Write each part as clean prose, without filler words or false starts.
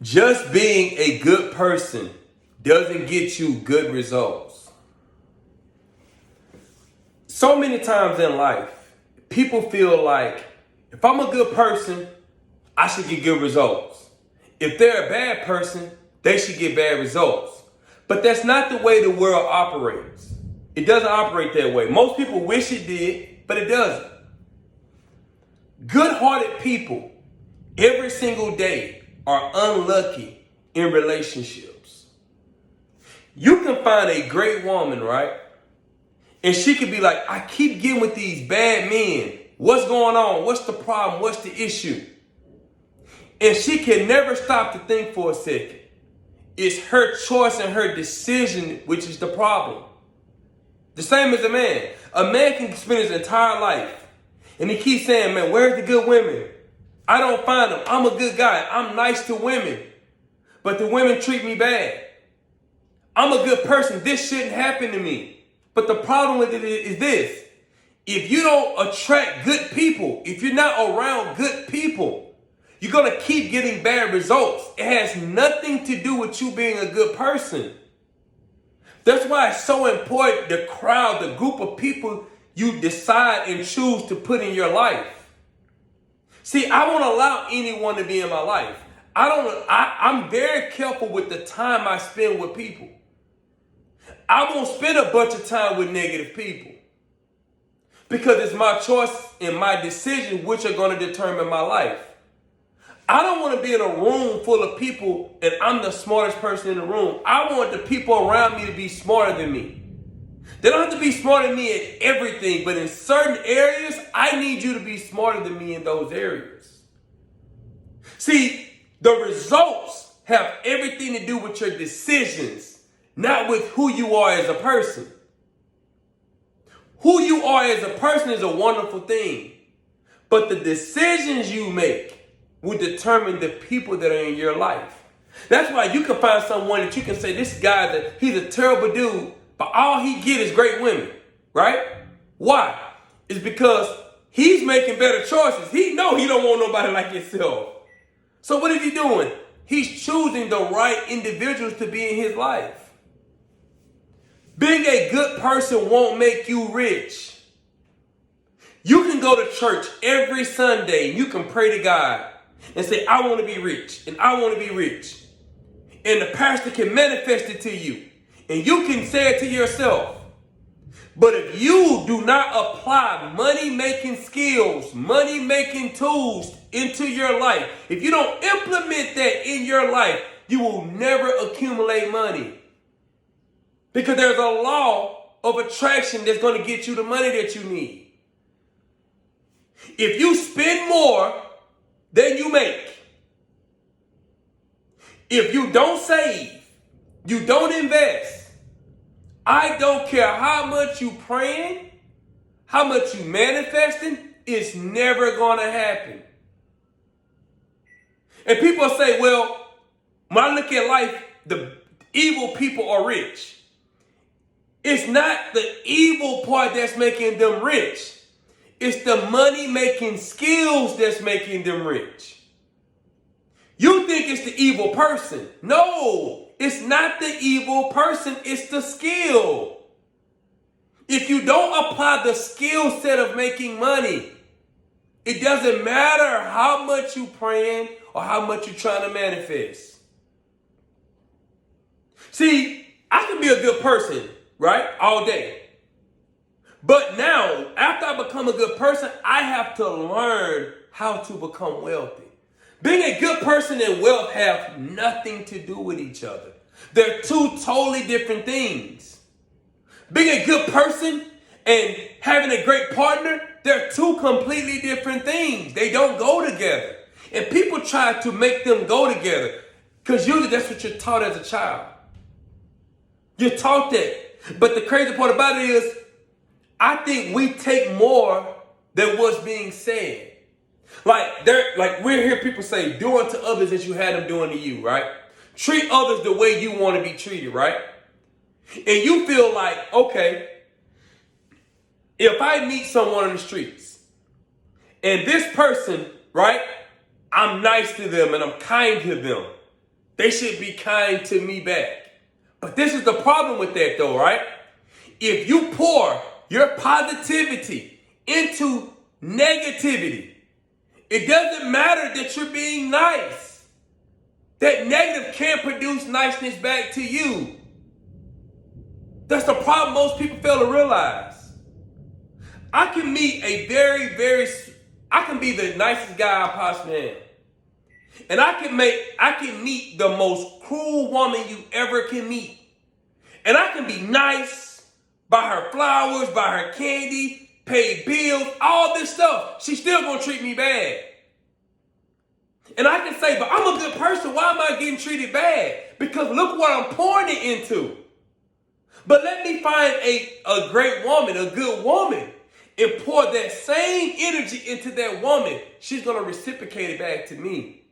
Just being a good person doesn't get you good results. So many times in life, people feel like if I'm a good person, I should get good results. If they're a bad person, they should get bad results. But that's not the way the world operates. It doesn't operate that way. Most people wish it did, but it doesn't. Good-hearted people every single day are unlucky in relationships. You can find a great woman, right? And she could be like, I keep getting with these bad men. What's going on? What's the problem? What's the issue? And she can never stop to think for a second. It's her choice and her decision which is the problem. The same as a man. A man can spend his entire life and he keeps saying, man, where's the good women? I don't find them. I'm a good guy. I'm nice to women. But the women treat me bad. I'm a good person. This shouldn't happen to me. But the problem with it is this. If you don't attract good people, if you're not around good people, you're going to keep getting bad results. It has nothing to do with you being a good person. That's why it's so important, the crowd, the group of people you decide and choose to put in your life. See, I won't allow anyone to be in my life. I'm very careful with the time I spend with people. I won't spend a bunch of time with negative people. Because it's my choice and my decision which are going to determine my life. I don't want to be in a room full of people and I'm the smartest person in the room. I want the people around me to be smarter than me. They don't have to be smarter than me in everything, but in certain areas, I need you to be smarter than me in those areas. See, the results have everything to do with your decisions, not with who you are as a person. Who you are as a person is a wonderful thing, but the decisions you make will determine the people that are in your life. That's why you can find someone that you can say, this guy, that he's a terrible dude, but all he get is great women, right? Why? It's because he's making better choices. He know he don't want nobody like himself. So what is he doing? He's choosing the right individuals to be in his life. Being a good person won't make you rich. You can go to church every Sunday and you can pray to God and say, I want to be rich and I want to be rich. And the pastor can manifest it to you. And you can say it to yourself. But if you do not apply money-making skills, money-making tools into your life, if you don't implement that in your life, you will never accumulate money. Because there's a law of attraction that's going to get you the money that you need. If you spend more than you make, if you don't save, you don't invest, I don't care how much you praying, how much you manifesting, it's never going to happen. And people say, well, when I look at life, the evil people are rich. It's not the evil part that's making them rich. It's the money-making skills that's making them rich. You think it's the evil person. No, it's not the evil person. It's the skill. If you don't apply the skill set of making money, it doesn't matter how much you praying or how much you're trying to manifest. See, I can be a good person, right? All day. But now, after I become a good person, I have to learn how to become wealthy. Being a good person and wealth have nothing to do with each other. They're two totally different things. Being a good person and having a great partner, they're two completely different things. They don't go together. And people try to make them go together because usually that's what you're taught as a child. You're taught that. But the crazy part about it is, I think we take more than what's being said. Like we hear people say, do unto others as you had them doing to you, right? Treat others the way you want to be treated, right? And you feel like, okay, if I meet someone on the streets and this person, right, I'm nice to them and I'm kind to them, they should be kind to me back. But this is the problem with that though, right? If you pour your positivity into negativity, it doesn't matter that you're being nice. That negative can't produce niceness back to you. That's the problem most people fail to realize. I can meet I can be the nicest guy I possibly am. And I can meet the most cruel woman you ever can meet. And I can be nice, buy her flowers, buy her candy, pay bills, all this stuff. She's still gonna treat me bad. And I can say, but I'm a good person. Why am I getting treated bad? Because look what I'm pouring it into. But let me find a great woman, a good woman, and pour that same energy into that woman. She's going to reciprocate it back to me.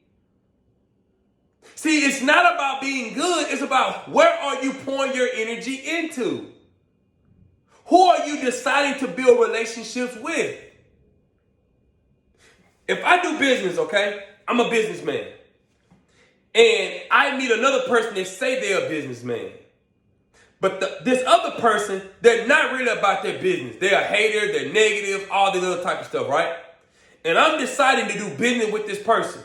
See, it's not about being good. It's about where are you pouring your energy into? Who are you deciding to build relationships with? If I do business, okay, I'm a businessman. And I meet another person that say they're a businessman. But this other person, they're not really about their business. They're a hater, they're negative, all this other type of stuff, right? And I'm deciding to do business with this person.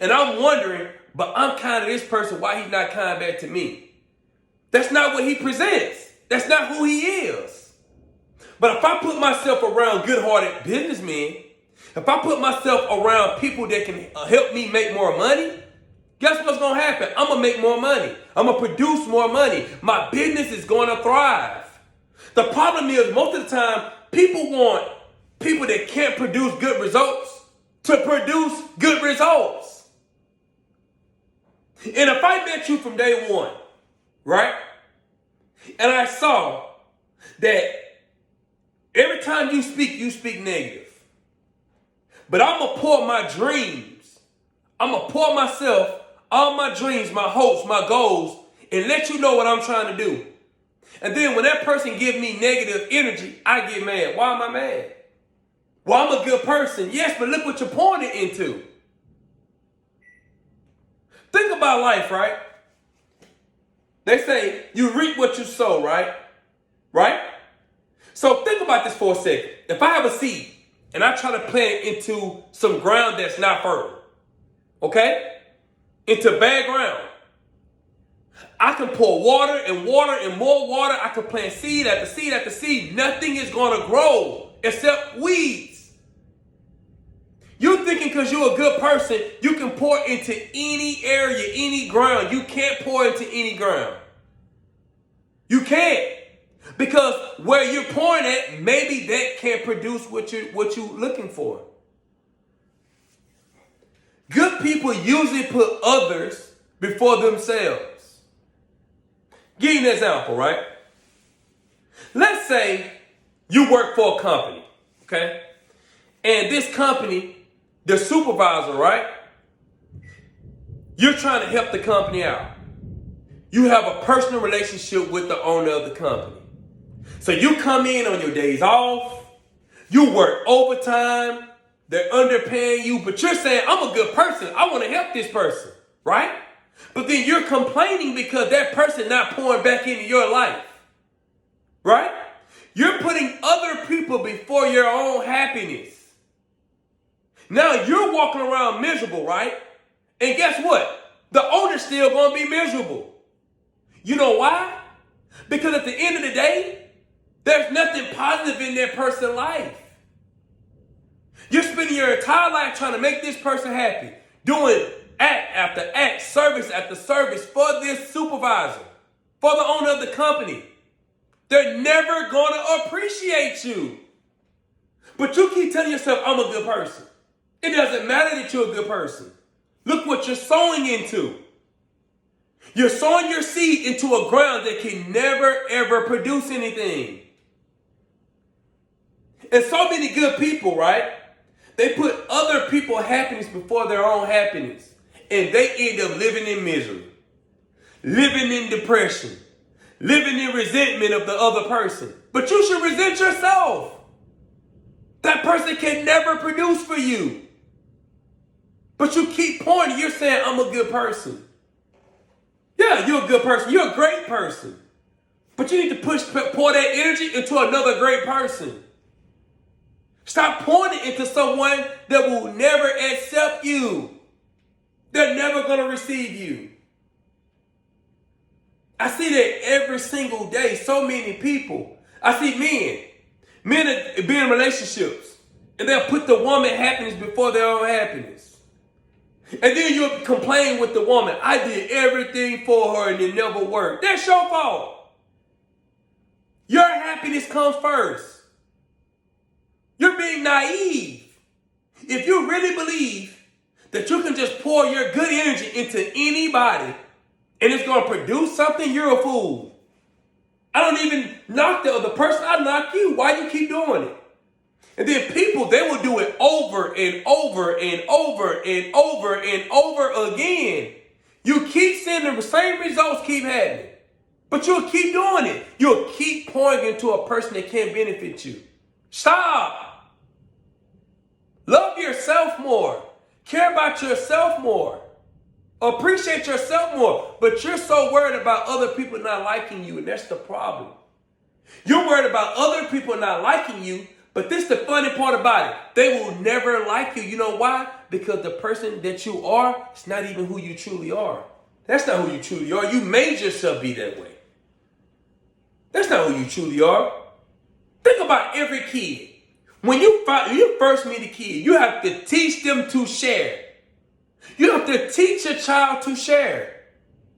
And I'm wondering, but I'm kind of this person, why he's not kind back to me? That's not what he presents. That's not who he is. But if I put myself around good-hearted businessmen, if I put myself around people that can help me make more money, guess what's going to happen? I'm going to make more money. I'm going to produce more money. My business is going to thrive. The problem is most of the time, people want people that can't produce good results to produce good results. And if I met you from day one, right? And I saw that every time you speak negative. But I'm going to pour my dreams. I'm going to pour myself, all my dreams, my hopes, my goals, and let you know what I'm trying to do. And then when that person gives me negative energy, I get mad. Why am I mad? Well, I'm a good person. Yes, but look what you're pouring it into. Think about life, right? They say you reap what you sow, right? Right? So think about this for a second. If I have a seed and I try to plant it into some ground that's not fertile, okay? Into bad ground. I can pour water and more water. I can plant seed after seed after seed. Nothing is going to grow except weeds. You're thinking because you're a good person, you can pour into any area, any ground. You can't pour into any ground. You can't. Because where you're pouring at, maybe that can't produce what you're looking for. Good people usually put others before themselves. Give you an example, right? Let's say you work for a company, okay? And this company, the supervisor, right? You're trying to help the company out. You have a personal relationship with the owner of the company. So you come in on your days off, you work overtime, they're underpaying you, but you're saying, I'm a good person, I want to help this person, right? But then you're complaining because that person not pouring back into your life, right? You're putting other people before your own happiness. Now you're walking around miserable, right? And guess what? The owner's still going to be miserable. You know why? Because at the end of the day, there's nothing positive in that person's life. You're spending your entire life trying to make this person happy, doing act after act, service after service for this supervisor, for the owner of the company. They're never going to appreciate you. But you keep telling yourself, I'm a good person. It doesn't matter that you're a good person. Look what you're sowing into. You're sowing your seed into a ground that can never, ever produce anything. And so many good people, right? They put other people's happiness before their own happiness. And they end up living in misery, living in depression, living in resentment of the other person. But you should resent yourself. That person can never produce for you. But you keep pointing, you're saying, I'm a good person. Yeah, you're a good person. You're a great person. But you need to pour that energy into another great person. Stop pouring it into someone that will never accept you. They're never going to receive you. I see that every single day. So many people. I see men that be in relationships, and they'll put the woman happiness before their own happiness. And then you'll complain with the woman, I did everything for her and it never worked. That's your fault. Your happiness comes first. You're being naive. If you really believe that you can just pour your good energy into anybody and it's going to produce something, you're a fool. I don't even knock the other person. I knock you. Why you keep doing it? And then people, they will do it over and over and over and over and over again. You keep seeing the same results keep happening. But you'll keep doing it. You'll keep pouring into a person that can't benefit you. Stop. Love yourself more. Care about yourself more. Appreciate yourself more. But you're so worried about other people not liking you, and that's the problem. You're worried about other people not liking you, but this is the funny part about it. They will never like you. You know why? Because the person that you are is not even who you truly are. That's not who you truly are. You made yourself be that way. That's not who you truly are. Think about every kid. When you first meet a kid, you have to teach them to share. You have to teach a child to share.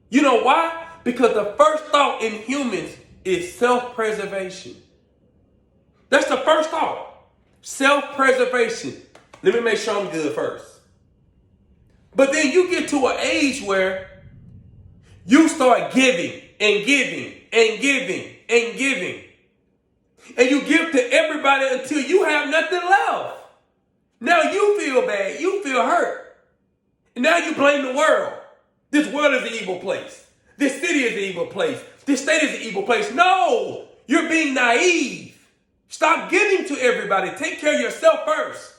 You know why? Because the first thought in humans is self-preservation. That's the first thought. Self-preservation. Let me make sure I'm good first. But then you get to an age where you start giving and giving and giving and giving. And you give to everybody until you have nothing left. Now you feel bad. You feel hurt. And now you blame the world. This world is an evil place. This city is an evil place. This state is an evil place. No, you're being naive. Stop giving to everybody. Take care of yourself first.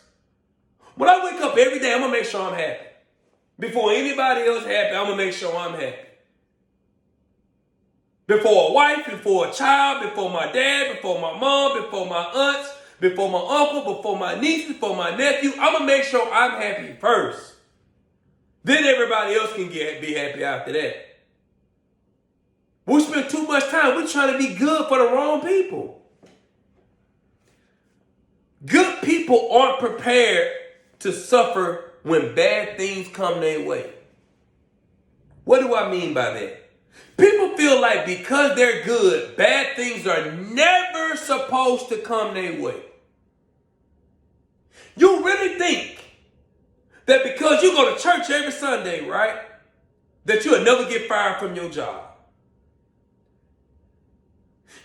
When I wake up every day, I'm going to make sure I'm happy. Before anybody else happy, I'm going to make sure I'm happy. Before a wife, before a child, before my dad, before my mom, before my aunts, before my uncle, before my niece, before my nephew, I'm going to make sure I'm happy first. Then everybody else can be happy after that. We spend too much time. We're trying to be good for the wrong people. Good people aren't prepared to suffer when bad things come their way. What do I mean by that? People feel like because they're good, bad things are never supposed to come their way. You really think that because you go to church every Sunday, right, that you'll never get fired from your job?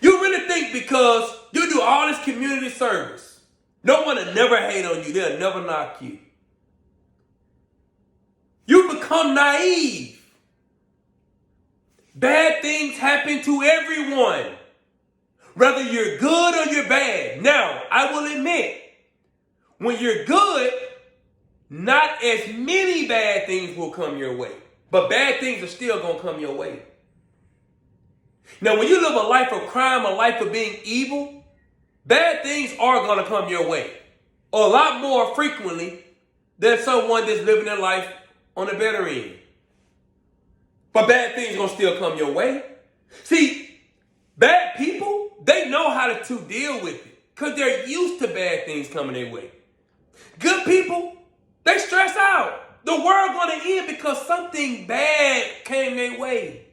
You really think because you do all this community service, no one will never hate on you, they'll never knock you? You become naive. Bad things happen to everyone, whether you're good or you're bad. Now, I will admit, when you're good, not as many bad things will come your way, but bad things are still going to come your way. Now, when you live a life of crime, a life of being evil, bad things are going to come your way a lot more frequently than someone that's living their life on the better end. But bad things are going to still come your way. See, bad people, they know how to deal with it because they're used to bad things coming their way. Good people, they stress out. The world going to end because something bad came their way.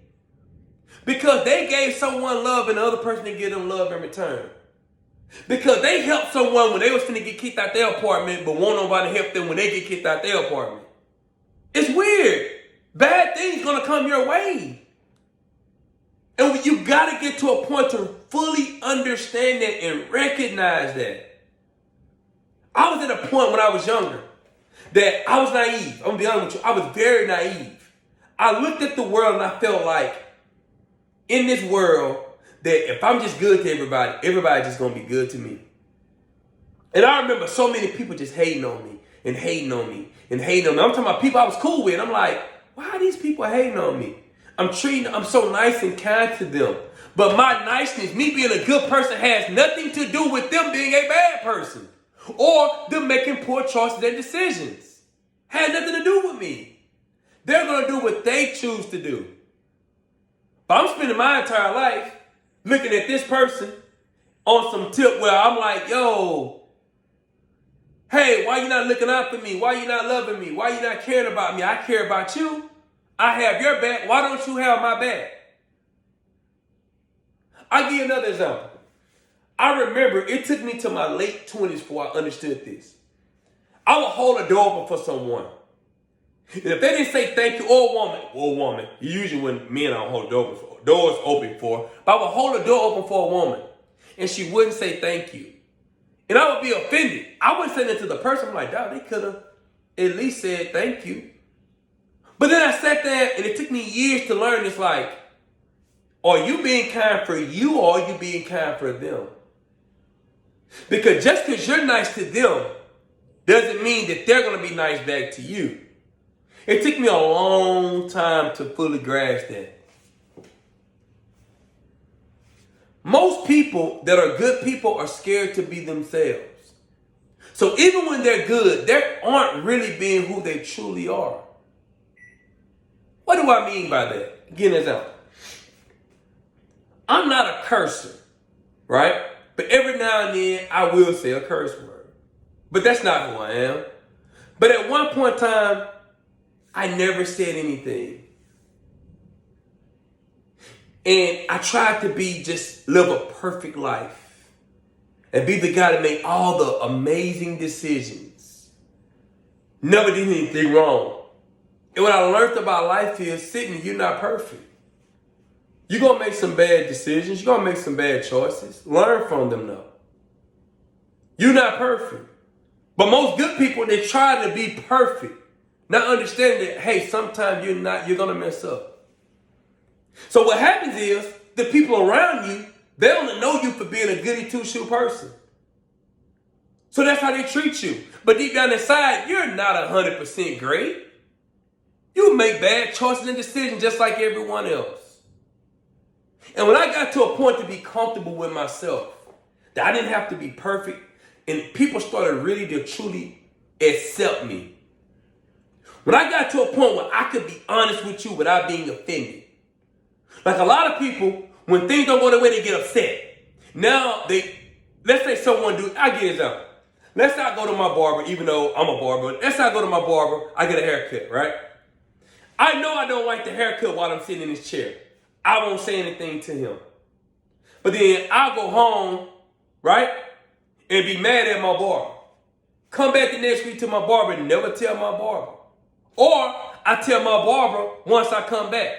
Because they gave someone love and the other person didn't give them love in return. Because they helped someone when they was finna get kicked out their apartment, but won't nobody help them when they get kicked out their apartment. It's weird. Bad things gonna come your way. And you gotta get to a point to fully understand that and recognize that. I was at a point when I was younger that I was naive. I'm gonna be honest with you. I was very naive. I looked at the world and I felt like in this world that if I'm just good to everybody, everybody's just gonna be good to me. And I remember so many people just hating on me and hating on me and hating on me. I'm talking about people I was cool with. I'm like, why are these people hating on me? I'm so nice and kind to them. But my niceness, me being a good person, has nothing to do with them being a bad person. Or them making poor choices and decisions. Had nothing to do with me. They're going to do what they choose to do. But I'm spending my entire life looking at this person on some tip where I'm like, yo, hey, why you not looking out for me? Why you not loving me? Why you not caring about me? I care about you. I have your back. Why don't you have my back? I'll give you another example. I remember it took me to my late 20s before I understood this. I would hold a door open for someone. And if they didn't say thank you, or a woman, usually when men don't hold doors open for, but I would hold a door open for a woman and she wouldn't say thank you. And I would be offended. I wouldn't say that to the person. I'm like, dog, they could have at least said thank you. But then I sat there and it took me years to learn. It's like, are you being kind for you or are you being kind for them? Because just because you're nice to them doesn't mean that they're going to be nice back to you. It took me a long time to fully grasp that. Most people that are good people are scared to be themselves. So even when they're good, they aren't really being who they truly are. What do I mean by that? Give an example. I'm not a cursor, right? But every now and then I will say a curse word. But that's not who I am. But at one point in time, I never said anything. And I tried to live a perfect life. And be the guy that made all the amazing decisions. Never did anything wrong. And what I learned about life is, Sidney, you're not perfect. You're going to make some bad decisions. You're going to make some bad choices. Learn from them, though. You're not perfect. But most good people, they try to be perfect. Not understanding that, hey, sometimes you're going to mess up. So what happens is, the people around you, they only know you for being a goody two-shoe person. So that's how they treat you. But deep down inside, you're not 100% great. You make bad choices and decisions just like everyone else. And when I got to a point to be comfortable with myself, that I didn't have to be perfect, and people started really to truly accept me. When I got to a point where I could be honest with you without being offended. Like a lot of people, when things don't go their way, they get upset. Now, let's say I get an example. Let's not go to my barber, even though I'm a barber. Let's not go to my barber, I get a haircut, right? I know I don't like the haircut while I'm sitting in this chair. I won't say anything to him. But then I'll go home, right? And be mad at my barber. Come back the next week to my barber and never tell my barber. Or I tell my barber once I come back.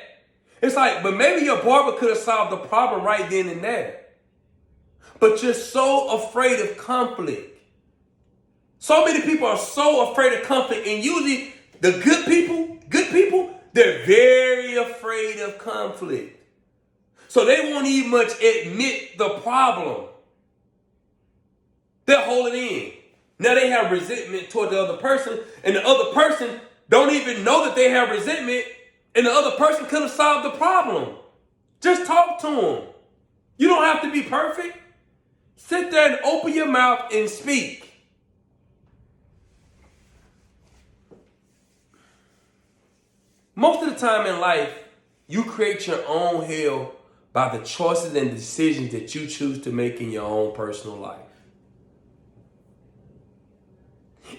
It's like, but maybe your barber could have solved the problem right then and there. But you're so afraid of conflict. So many people are so afraid of conflict. And usually the good people, they're very afraid of conflict. So they won't even much admit the problem. They'll hold it in. Now they have resentment toward the other person, and the other person don't even know that they have resentment, and the other person could have solved the problem. Just talk to them. You don't have to be perfect. Sit there and open your mouth and speak. Most of the time in life, you create your own hell by the choices and decisions that you choose to make in your own personal life.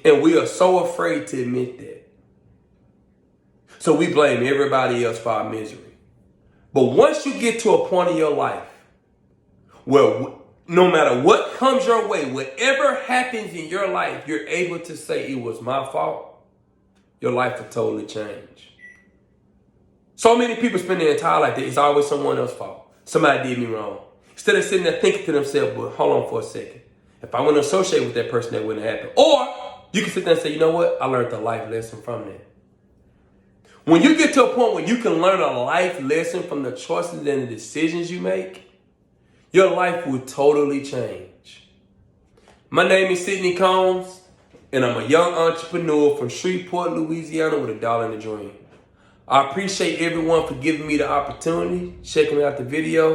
And we are so afraid to admit that. So we blame everybody else for our misery. But once you get to a point in your life where no matter what comes your way, whatever happens in your life, you're able to say it was my fault, your life will totally change. So many people spend their entire life, it's always someone else's fault. Somebody did me wrong. Instead of sitting there thinking to themselves, well, hold on for a second. If I want to associate with that person, that wouldn't happen. Or you can sit there and say, you know what? I learned a life lesson from that. When you get to a point where you can learn a life lesson from the choices and the decisions you make, your life will totally change. My name is Sidney Combs, and I'm a young entrepreneur from Shreveport, Louisiana with $1 in a dream. I appreciate everyone for giving me the opportunity, checking out the video.